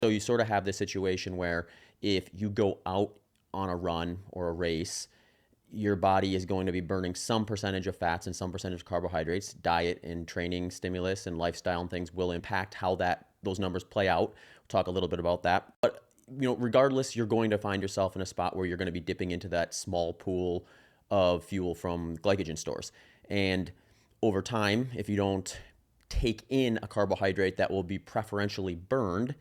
So you sort of have this situation where if you go out on a run or a race, your body is going to be burning some percentage of fats and some percentage of carbohydrates. Diet and training stimulus and lifestyle and things will impact how those numbers play out. We'll talk a little bit about that. But regardless, you're going to find yourself in a spot where you're going to be dipping into that small pool of fuel from glycogen stores. And over time, if you don't take in a carbohydrate that will be preferentially burned,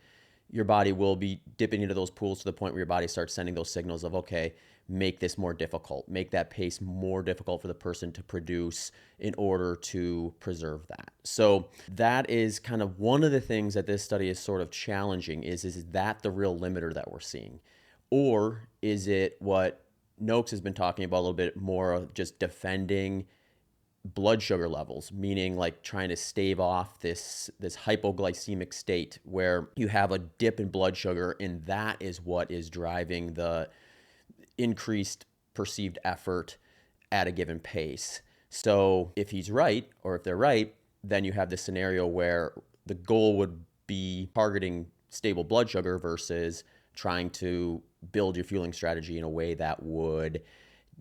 your body will be dipping into those pools to the point where your body starts sending those signals of, okay, make this more difficult, make that pace more difficult for the person to produce in order to preserve that. So that is kind of one of the things that this study is sort of challenging is that the real limiter that we're seeing? Or is it what Noakes has been talking about a little bit more of just defending blood sugar levels, meaning like trying to stave off this hypoglycemic state where you have a dip in blood sugar, and that is what is driving the increased perceived effort at a given pace. So if he's right, or if they're right, then you have this scenario where the goal would be targeting stable blood sugar versus trying to build your fueling strategy in a way that would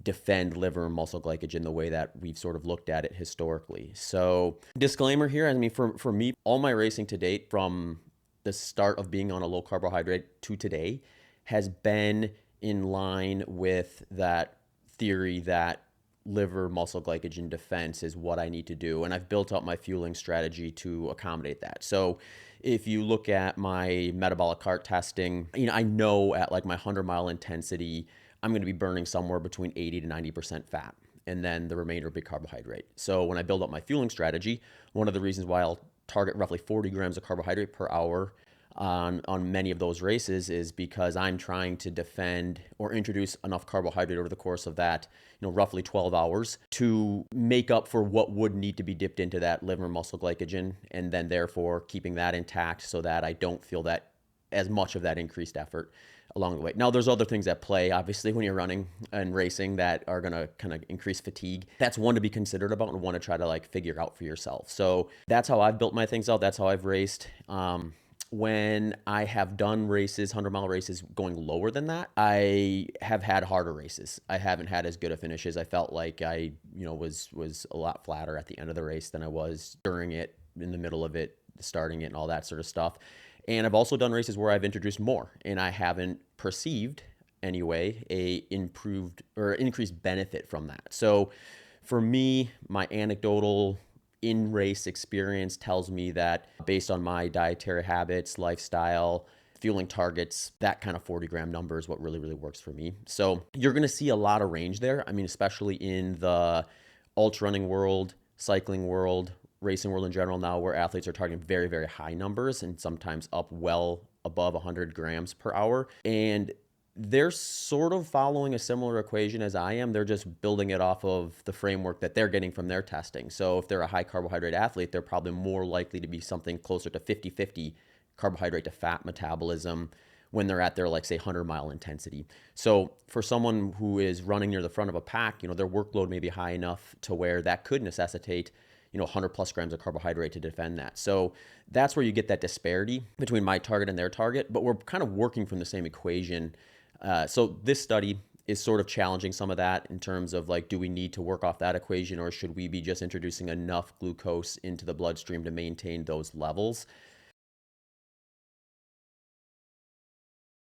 defend liver and muscle glycogen the way that we've sort of looked at it historically. So disclaimer here, I mean, for me, all my racing to date from the start of being on a low carbohydrate to today has been in line with that theory that liver muscle glycogen defense is what I need to do. And I've built up my fueling strategy to accommodate that. So if you look at my metabolic cart testing, I know at like my 100-mile intensity, I'm going to be burning somewhere between 80 to 90% fat, and then the remainder will be carbohydrate. So when I build up my fueling strategy, one of the reasons why I'll target roughly 40 grams of carbohydrate per hour on many of those races is because I'm trying to defend or introduce enough carbohydrate over the course of that, roughly 12 hours to make up for what would need to be dipped into that liver muscle glycogen, and then therefore keeping that intact so that I don't feel that as much of that increased effort along the way. Now, there's other things at play, obviously, when you're running and racing that are going to kind of increase fatigue. That's one to be considered about and one to try to like figure out for yourself. So that's how I've built my things out. That's how I've raced. When I have done races, 100-mile races going lower than that, I have had harder races. I haven't had as good a finishes. I felt like I, was a lot flatter at the end of the race than I was during it, in the middle of it, starting it, and all that sort of stuff. And I've also done races where I've introduced more, and I haven't perceived, anyway, a improved or increased benefit from that. So for me, my anecdotal in-race experience tells me that based on my dietary habits, lifestyle, fueling targets, that kind of 40-gram number is what really, really works for me. So you're going to see a lot of range there. I mean, especially in the ultra running world, cycling world, racing world in general now, where athletes are targeting very, very high numbers and sometimes up well above 100 grams per hour. And they're sort of following a similar equation as I am. They're just building it off of the framework that they're getting from their testing. So if they're a high carbohydrate athlete, they're probably more likely to be something closer to 50-50 carbohydrate to fat metabolism when they're at their, like, say, 100-mile intensity. So for someone who is running near the front of a pack, their workload may be high enough to where that could necessitate 100 plus grams of carbohydrate to defend that. So that's where you get that disparity between my target and their target, but we're kind of working from the same equation. So this study is sort of challenging some of that in terms of like, do we need to work off that equation, or should we be just introducing enough glucose into the bloodstream to maintain those levels?